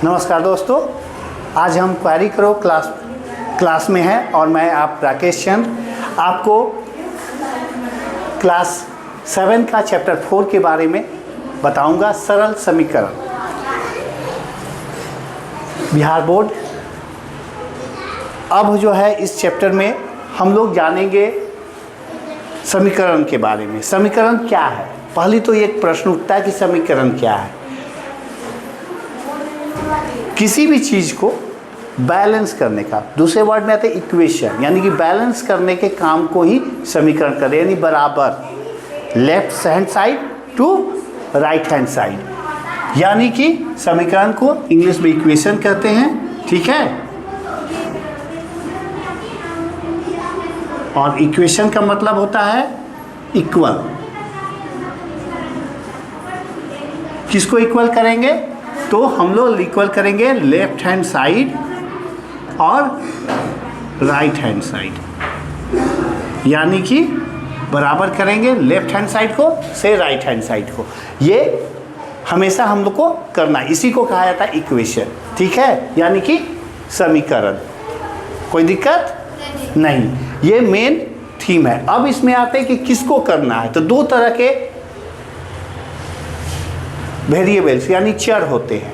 नमस्कार दोस्तों, आज हम क्वेरी करो क्लास में हैं और मैं आप राकेश चंद्र आपको क्लास 7 का चैप्टर 4 के बारे में बताऊंगा। सरल समीकरण, बिहार बोर्ड। अब जो है इस चैप्टर में हम लोग जानेंगे समीकरण के बारे में। समीकरण क्या है? पहली तो एक प्रश्न उठता है कि समीकरण क्या है। किसी भी चीज़ को बैलेंस करने का, दूसरे वर्ड में आते हैं इक्वेशन, यानी कि बैलेंस करने के काम को ही समीकरण करें, यानी बराबर left hand side to right hand side, यानी कि समीकरण को इंग्लिश में इक्वेशन कहते हैं। ठीक है, और इक्वेशन का मतलब होता है इक्वल। किसको इक्वल करेंगे? तो हम लोग इक्वल करेंगे लेफ्ट हैंड साइड और राइट हैंड साइड, यानी कि बराबर करेंगे लेफ्ट हैंड साइड को से राइट हैंड साइड को। ये हमेशा हम लोग को करना, इसी को कहा जाता है इक्वेशन। ठीक है, यानी कि समीकरण। कोई दिक्कत नहीं, ये मेन थीम है। अब इसमें आते हैं कि किसको करना है। तो दो तरह के वेरिएबल्स यानी चर होते हैं।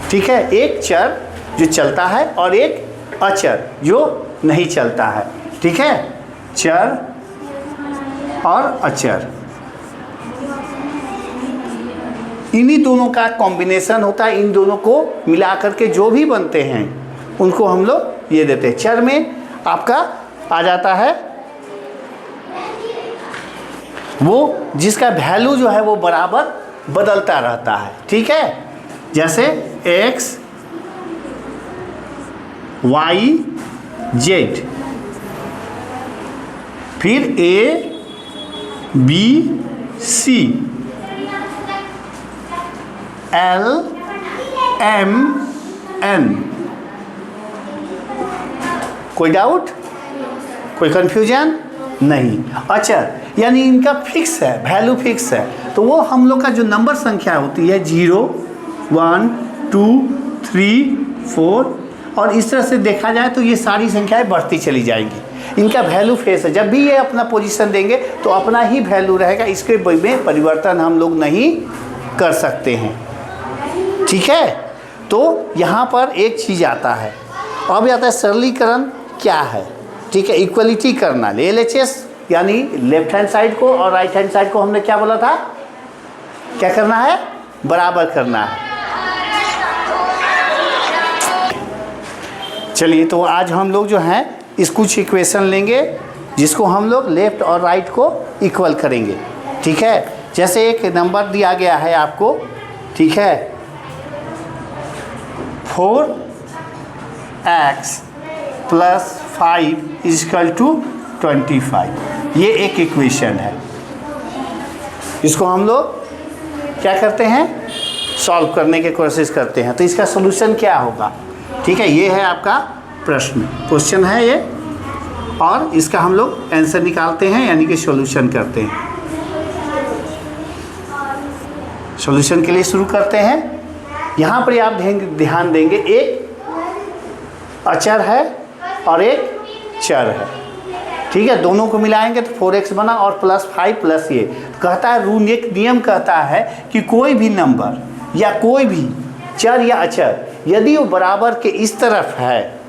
ठीक है, एक चर जो चलता है और एक अचर जो नहीं चलता है। ठीक है, चर और अचर, इन्हीं दोनों का कॉम्बिनेशन होता है। इन दोनों को मिला करके जो भी बनते हैं उनको हम लोग ये देते हैं। चर में आपका आ जाता है वो जिसका वैल्यू जो है वो बराबर बदलता रहता है। ठीक है, जैसे x, y, z, फिर a, b, c, l, m, n। कोई डाउट, कोई कंफ्यूजन नहीं। अच्छा, यानी इनका फिक्स है, वैल्यू फिक्स है। तो वो हम लोग का जो नंबर संख्या होती है 0, 1, 2, 3, 4 और इस तरह से देखा जाए तो ये सारी संख्याएं बढ़ती चली जाएंगी। इनका वैल्यू फेस है। जब भी ये अपना पोजीशन देंगे तो अपना ही वैल्यू रहेगा, इसके में परिवर्तन हम लोग नहीं कर सकते हैं। ठीक है, तो यहाँ पर एक चीज़ आता है। अब आता है सरलीकरण क्या है। ठीक है, इक्वलिटी करना, LHS यानी लेफ्ट हैंड साइड को और राइट हैंड साइड को हमने क्या बोला था, क्या करना है? बराबर करना है। चलिए, तो आज हम लोग जो हैं इस कुछ इक्वेशन लेंगे जिसको हम लोग लेफ्ट और राइट को इक्वल करेंगे। ठीक है, जैसे एक नंबर दिया गया है आपको। ठीक है, 4x + 5 = 25। ये एक इक्वेशन है। इसको हम लोग क्या करते हैं? सॉल्व करने की कोशिश करते हैं। तो इसका सॉल्यूशन क्या होगा? ठीक है, ये है आपका प्रश्न, क्वेश्चन है ये, और इसका हम लोग आंसर निकालते हैं, यानी कि सॉल्यूशन करते हैं। सॉल्यूशन के लिए शुरू करते हैं। यहाँ पर आप ध्यान देंगे, एक अचर है और एक चर है। ठीक है, दोनों को मिलाएंगे तो 4x बना और +5 प्लस ये कहता है रूल, एक नियम कहता है कि कोई भी नंबर या कोई भी चर या अचर यदि वो बराबर के इस तरफ है,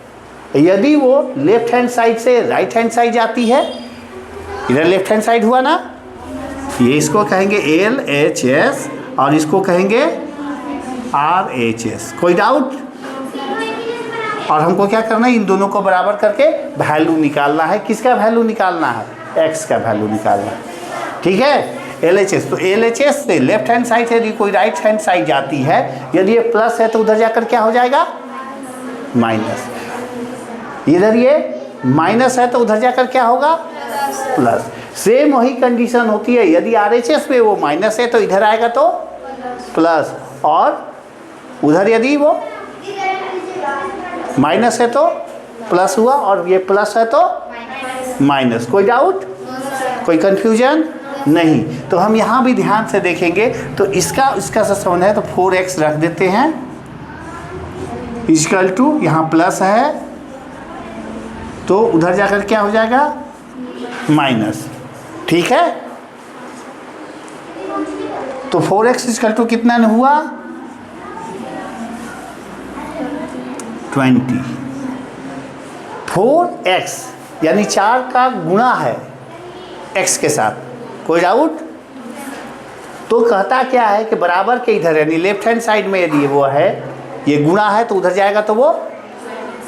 यदि वो लेफ्ट हैंड साइड से राइट हैंड साइड जाती है, इधर लेफ्ट हैंड साइड हुआ ना, ये इसको कहेंगे LHS और इसको कहेंगे RHS। कोई डाउट? और हमको क्या करना है? इन दोनों को बराबर करके वैल्यू निकालना है। किसका वैल्यू निकालना है? x का वैल्यू निकालना है। ठीक है, LHS, तो LHS से लेफ्ट हैंड साइड है, यदि कोई राइट हैंड साइड जाती है, यदि ये प्लस है तो उधर जाकर क्या हो जाएगा? माइनस। इधर ये माइनस है तो उधर जाकर क्या होगा? प्लस। सेम वही कंडीशन होती है, यदि RHS में वो माइनस है तो इधर आएगा तो प्लस, और उधर यदि वो माइनस है तो प्लस हुआ और ये प्लस है तो माइनस। कोई डाउट, कोई कंफ्यूजन नहीं। तो हम यहाँ भी ध्यान से देखेंगे तो इसका से संबंध है तो 4x रख देते हैं इक्वल टू, यहाँ प्लस है तो उधर जाकर क्या हो जाएगा, माइनस। ठीक है, तो 4x इक्वल टू कितना न हुआ, 20। 4x यानी 4 का गुणा है x के साथ, कोई डाउट? तो कहता क्या है कि बराबर के इधर यानी लेफ्ट हैंड साइड में यदि वो है, ये गुणा है तो उधर जाएगा तो वो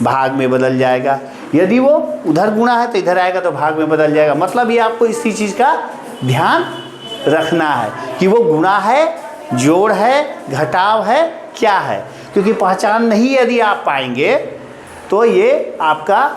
भाग में बदल जाएगा, यदि वो उधर गुणा है तो इधर आएगा तो भाग में बदल जाएगा। मतलब ये आपको इसी चीज़ का ध्यान रखना है कि वो गुणा है, जोड़ है, घटाव है, क्या है, क्योंकि पहचान नहीं यदि आप पाएंगे तो ये आपका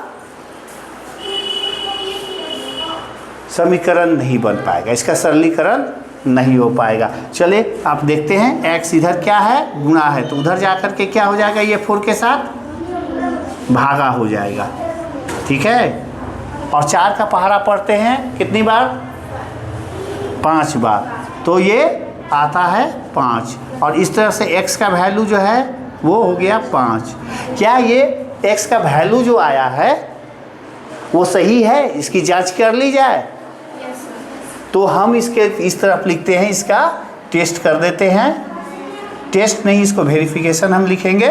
समीकरण नहीं बन पाएगा, इसका सरलीकरण नहीं हो पाएगा। चले आप देखते हैं, x इधर क्या है, गुणा है, तो उधर जाकर के क्या हो जाएगा, ये 4 के साथ भागा हो जाएगा। ठीक है, और 4 का पहाड़ा पढ़ते हैं कितनी बार, 5 बार, तो ये आता है 5। और इस तरह से x का वैल्यू जो है वो हो गया 5। क्या ये x का वैल्यू जो आया है वो सही है, इसकी जांच कर ली जाए? तो हम इसके इस तरफ लिखते हैं, इसका टेस्ट कर देते हैं, टेस्ट नहीं इसको वेरिफिकेशन हम लिखेंगे।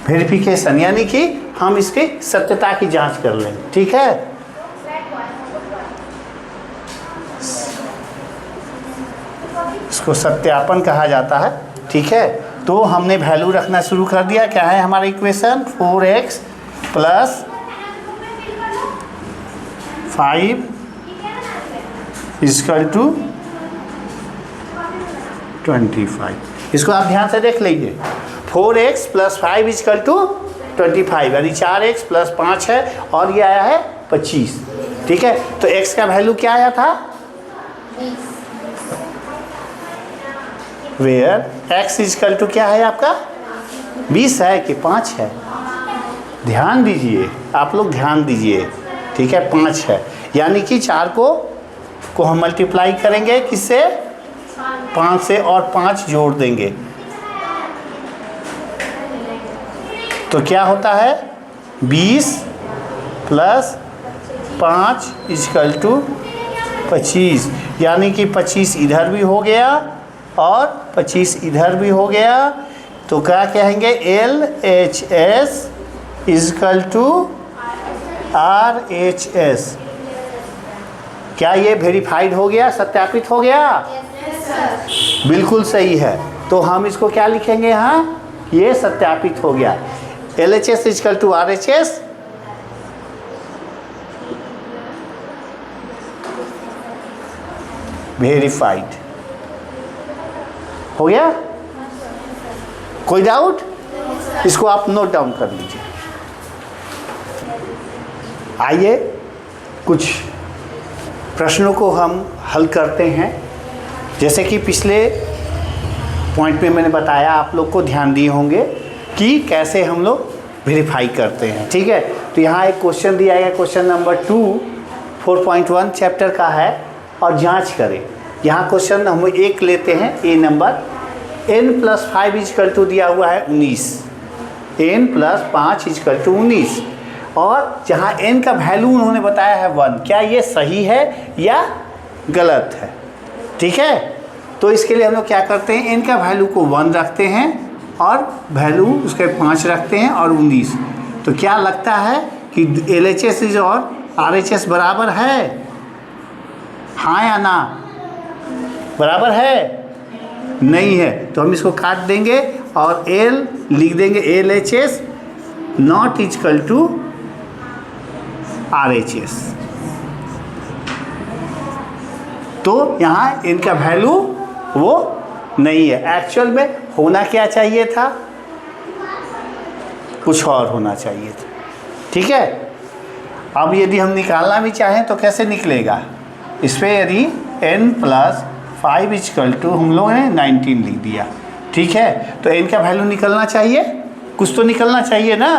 वेरिफिकेशन यानी कि हम इसकी सत्यता की जांच कर लें। ठीक है, इसको सत्यापन कहा जाता है। ठीक है, तो हमने वैल्यू रखना शुरू कर दिया। क्या है हमारा equation, 4x plus 5 equal to 25। इसको आप ध्यान से देख लीजिए, 4x प्लस 5 इक्वल टू 25, यानी 4x प्लस 5 है और ये आया है 25। ठीक है, तो x का वैल्यू क्या आया था, वेयर x इक्वल टू क्या है आपका, 20 है कि 5 है? ध्यान दीजिए, आप लोग ध्यान दीजिए। ठीक है, 5 है, यानी कि 4 को हम मल्टीप्लाई करेंगे किससे, 5 से, और 5 जोड़ देंगे तो क्या होता है, 20 प्लस 5 इक्वल टू 25, यानी कि 25 इधर भी हो गया और 25 इधर भी हो गया। तो क्या कहेंगे, LHS इक्वल टू RHS। क्या ये वेरीफाइड हो गया, सत्यापित हो गया? बिल्कुल सही है। तो हम इसको क्या लिखेंगे यहाँ, ये सत्यापित हो गया। LHS equal to RHS, verified हो गया। कोई डाउट? इसको आप नोट डाउन कर लीजिए। आइए कुछ प्रश्नों को हम हल करते हैं। जैसे कि पिछले पॉइंट में मैंने बताया, आप लोग को ध्यान दिए होंगे कि कैसे हम लोग वेरीफाई करते हैं। ठीक है, तो यहाँ एक क्वेश्चन दिया गया, क्वेश्चन नंबर 2 4.1 चैप्टर का है, और जांच करें। यहाँ क्वेश्चन हम एक लेते हैं, a number, n plus 5 equal to दिया हुआ है 19, n प्लस 5 इक्वल टू 19, और जहाँ n का वैल्यू उन्होंने बताया है 1। क्या ये सही है या गलत है? ठीक है, तो इसके लिए हम लोग क्या करते हैं, n का वैल्यू को 1 रखते हैं और वैल्यू उसके 5 रखते हैं और 19। तो क्या लगता है कि LHS और RHS बराबर है, हाँ या ना? बराबर है? नहीं है, तो हम इसको काट देंगे और L लिख देंगे, LHS not equal to RHS। तो यहाँ इनका वैल्यू वो नहीं है। एक्चुअल में होना क्या चाहिए था, कुछ और होना चाहिए था। ठीक है, अब यदि हम निकालना भी चाहें तो कैसे निकलेगा, इस पर यदि n प्लस 5 इक्वल टू हम लोगों ने 19 लिख दिया। ठीक है, तो n का वैल्यू निकलना चाहिए, कुछ तो निकलना चाहिए ना।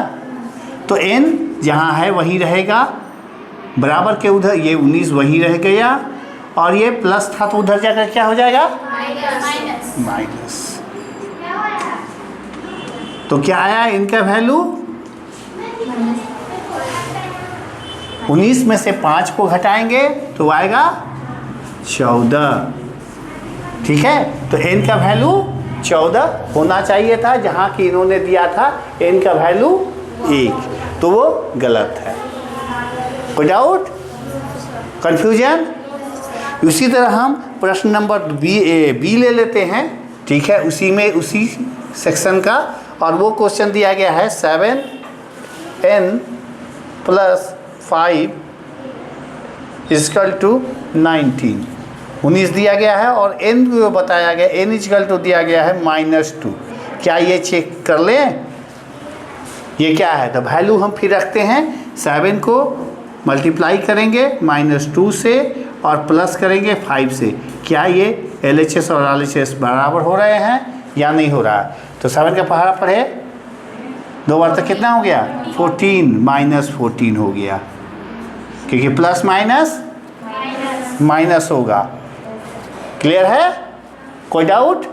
तो n जहाँ है वहीं रहेगा, बराबर के उधर ये 19 वहीं रह गया, और ये प्लस था तो उधर जाकर क्या हो जाएगा? माइनस। तो क्या आया इनका वैल्यू? 19 में से 5 को घटाएंगे तो आएगा 14। ठीक है, तो n का वैल्यू 14 होना चाहिए था, जहाँ कि इन्होंने दिया था n का वैल्यू 1, तो वो गलत है। कोई डाउट, कंफ्यूजन? उसी तरह हम प्रश्न नंबर बी ले लेते हैं। ठीक है, उसी में उसी सेक्शन का, और वो क्वेश्चन दिया गया है 7n + 5 = 19। 19 दिया गया है और n को बताया गया, n = दिया गया है -2। क्या ये चेक कर लें ये क्या है? तो वैल्यू हम फिर रखते हैं, 7 को मल्टीप्लाई करेंगे -2 से और प्लस करेंगे 5 से। क्या ये LHS और RHS बराबर हो रहे हैं या नहीं हो रहा है? तो 7 का पहाड़ा पर है 2 बार तक कितना हो गया? 14 -14 हो गया, क्योंकि प्लस माइनस माइनस होगा। क्लियर है? कोई डाउट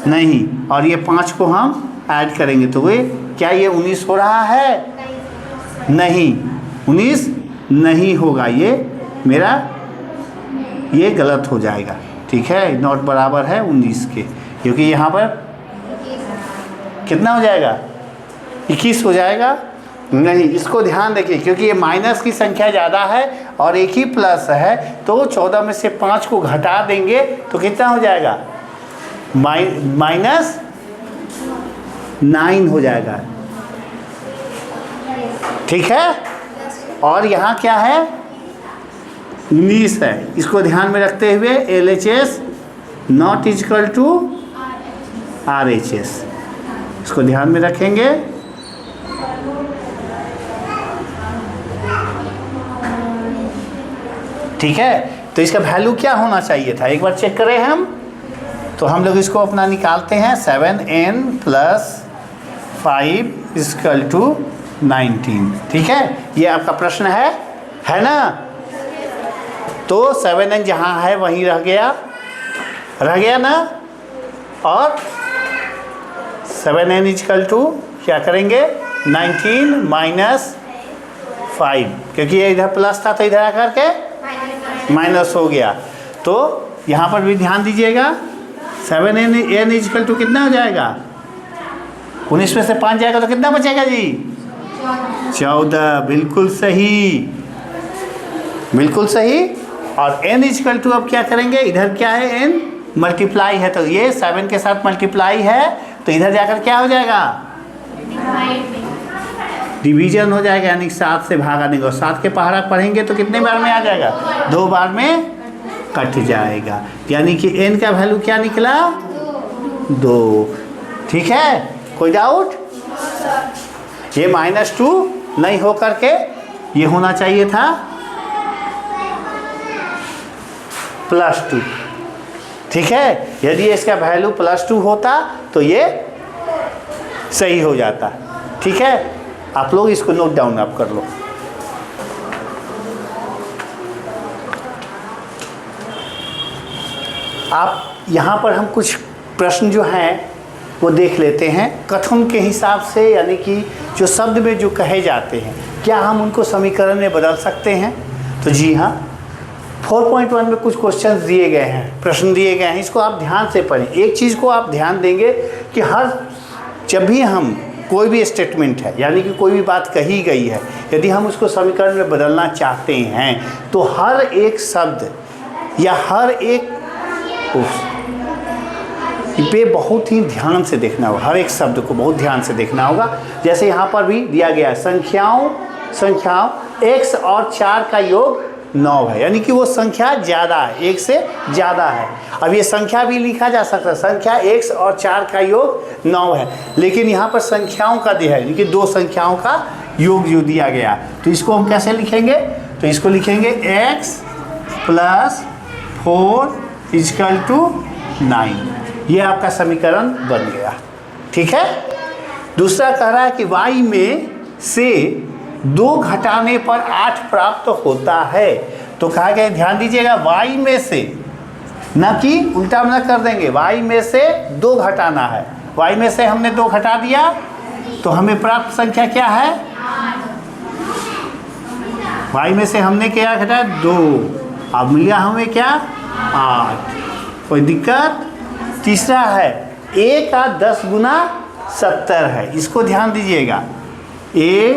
नहीं? और ये 5 को हम ऐड करेंगे तो वे क्या ये 19 हो रहा है? नहीं, 19 नहीं होगा, ये मेरा ये गलत हो जाएगा। ठीक है, नॉट बराबर है 19 के, क्योंकि यहाँ पर कितना हो जाएगा? 21 हो जाएगा। नहीं, इसको ध्यान देखिए, क्योंकि ये माइनस की संख्या ज़्यादा है और एक ही प्लस है, तो 14 में से 5 को घटा देंगे तो कितना हो जाएगा? -9 हो जाएगा। ठीक है, और यहाँ क्या है? 19 है। इसको ध्यान में रखते हुए LHS not = RHS, इसको ध्यान में रखेंगे। ठीक है, तो इसका वैल्यू क्या होना चाहिए था एक बार चेक करें हम। तो हम लोग इसको अपना निकालते हैं, 7n + 5 = 19। ठीक है, ये आपका प्रश्न है ना? तो 7n जहाँ है वहीं रह गया ना, और 7n = क्या करेंगे? 19 - 5, क्योंकि ये इधर प्लस था तो इधर आकर के माइनस हो गया। तो यहाँ पर भी ध्यान दीजिएगा, 7n = कितना हो जाएगा? 19 में से 5 जाएगा तो कितना बचेगा जी? 14। बिल्कुल सही, बिल्कुल सही। और n = अब क्या करेंगे? इधर क्या है? n मल्टीप्लाई है, तो ये 7 के साथ मल्टीप्लाई है, तो इधर जाकर क्या हो जाएगा? डिवीजन हो जाएगा, यानी 7 से भागा नहीं। और 7 के पहाड़ा पढ़ेंगे तो कितने बार में आ जाएगा? 2 बार में कट जाएगा, यानी कि n का वैल्यू क्या निकला? 2। ठीक है, कोई डाउट? ये -2 नहीं हो करके ये होना चाहिए था +2। ठीक है, यदि इसका वैल्यू +2 होता तो ये सही हो जाता। ठीक है, आप लोग इसको नोट डाउन आप कर लो। आप यहाँ पर हम कुछ प्रश्न जो हैं वो देख लेते हैं कथन के हिसाब से, यानी कि जो शब्द में जो कहे जाते हैं, क्या हम उनको समीकरण में बदल सकते हैं? तो जी हाँ, 4.1 में कुछ क्वेश्चन दिए गए हैं, प्रश्न दिए गए हैं, इसको आप ध्यान से पढ़ें। एक चीज़ को आप ध्यान देंगे कि जब भी हम कोई भी स्टेटमेंट है, यानी कि कोई भी बात कही गई है, यदि हम उसको समीकरण में बदलना चाहते हैं तो हर एक शब्द या हर एक पे बहुत ही ध्यान से देखना होगा, हर एक शब्द को बहुत ध्यान से देखना होगा। जैसे यहाँ पर भी दिया गया है, संख्याओं x और 4 का योग 9 है, यानी कि वो संख्या ज़्यादा है, 1 से ज़्यादा है। अब ये संख्या भी लिखा जा सकता है, संख्या x और 4 का योग 9 है, लेकिन यहाँ पर संख्याओं का दिया है, यानी कि 2 संख्याओं का योग जो दिया गया, तो इसको हम कैसे लिखेंगे? तो इसको लिखेंगे x + 4 = 9। ये आपका समीकरण बन गया। ठीक है, दूसरा कह रहा है कि y में से 2 घटाने पर 8 प्राप्त होता है, तो कहा गया ध्यान दीजिएगा y में से, ना कि उल्टा हम ना कर देंगे, y में से 2 घटाना है। y में से हमने 2 घटा दिया तो हमें प्राप्त संख्या क्या है? y में से हमने क्या घटाया? 2। अब मिला हमें क्या? 8। कोई दिक्कत? तीसरा है a का 10 गुना 70 है, इसको ध्यान दीजिएगा। a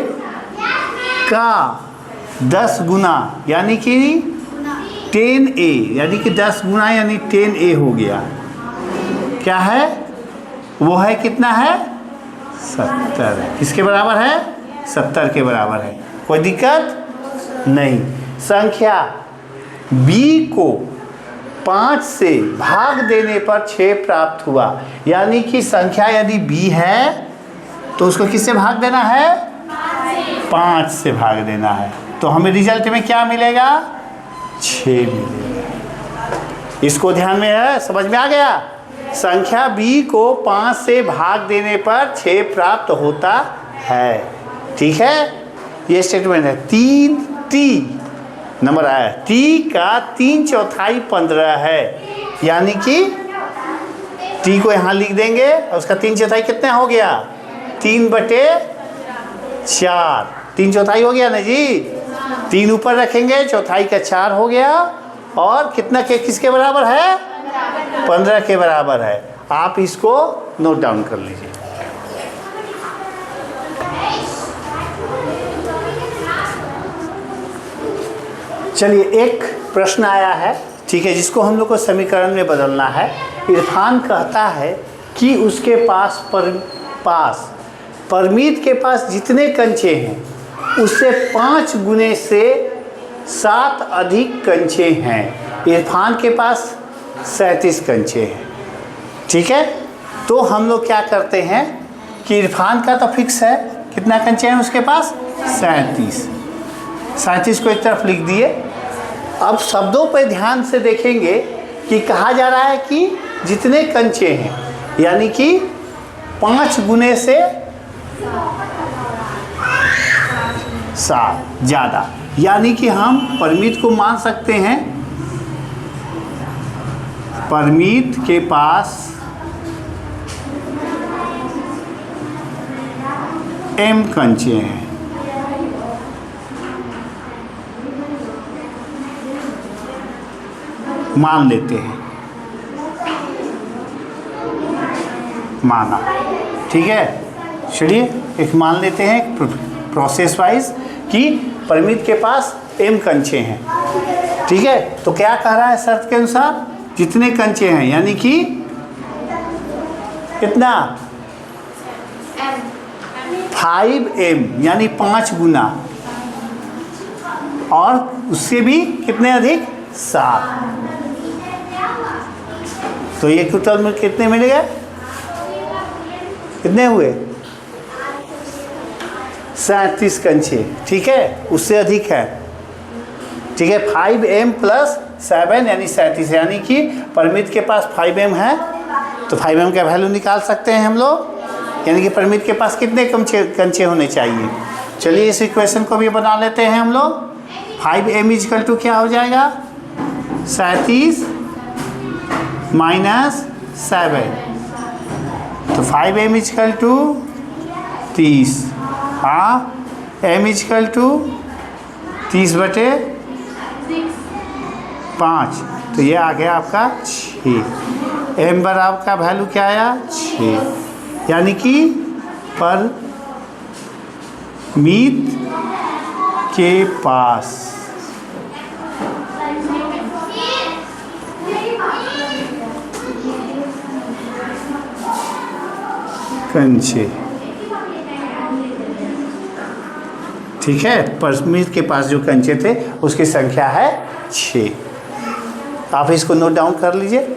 का 10 गुना यानी कि 10a, यानी कि 10 गुना यानी 10a हो गया। क्या है वो? है कितना है? 70। किसके बराबर है? 70 के बराबर है। कोई दिक्कत नहीं। संख्या b को 5 से भाग देने पर 6 प्राप्त हुआ, यानी कि संख्या यदि b है तो उसको किससे भाग देना है? 5 से भाग देना है। तो हमें रिजल्ट में क्या मिलेगा? 6 मिलेगा। इसको ध्यान में है, समझ में आ गया? संख्या b को 5 से भाग देने पर 6 प्राप्त होता है। ठीक है, ये स्टेटमेंट है। 3t नंबर आया, t का 3/4 15 है, यानी कि t को यहाँ लिख देंगे और उसका 3/4 कितना हो गया? 3/4। 3/4 हो गया ना जी? 3 ऊपर रखेंगे, चौथाई का 4 हो गया, और कितना के किसके बराबर है? 15 के बराबर है। आप इसको नोट डाउन कर लीजिए। चलिए, एक प्रश्न आया है, ठीक है, जिसको हम लोग को समीकरण में बदलना है। इरफान कहता है कि उसके परमीत के पास जितने कंचे हैं उससे 5 गुने से 7 अधिक कंचे हैं। इरफान के पास 37 कंचे हैं। ठीक है, तो हम लोग क्या करते हैं कि इरफान का तो फिक्स है, कितना कंचे हैं उसके पास? 37 को एक तरफ लिख दिए। अब शब्दों पर ध्यान से देखेंगे कि कहा जा रहा है कि जितने कंचे हैं, यानी कि 5 गुने से 7 ज़्यादा, यानी कि हम परमीत को मान सकते हैं परमीत के पास m कंचे हैं। मान लेते हैं, माना, ठीक है। चलिए एक मान लेते हैं प्रोसेस वाइज कि परमीत के पास m कंचे हैं। ठीक है, तो क्या कह रहा है शर्त के अनुसार? जितने कंचे हैं, यानी कि कितना? 5m, यानी 5 गुना, और उससे भी कितने अधिक? 7। तो ये टोटल में कितने मिल गए? कितने हुए? 37 कंचे। ठीक है, उससे अधिक है। ठीक है, 5m + 7 यानी 37, यानी कि परमीत के पास 5m है, तो 5m का वैल्यू निकाल सकते हैं हम लोग, यानी कि परमीत के पास कितने कंचे होने चाहिए। चलिए इस इक्वेशन को भी बना लेते हैं हम लोग। 5m = क्या हो जाएगा? 37 - 7, तो 5m = 30। हाँ, m = 30/5, तो ये आ गया आपका 6। m बराबर का वैल्यू क्या आया? 6, यानी कि परमीत के पास कंचे, ठीक है, परमीत के पास जो कंचे थे उसकी संख्या है 6। आप इसको नोट डाउन कर लीजिए।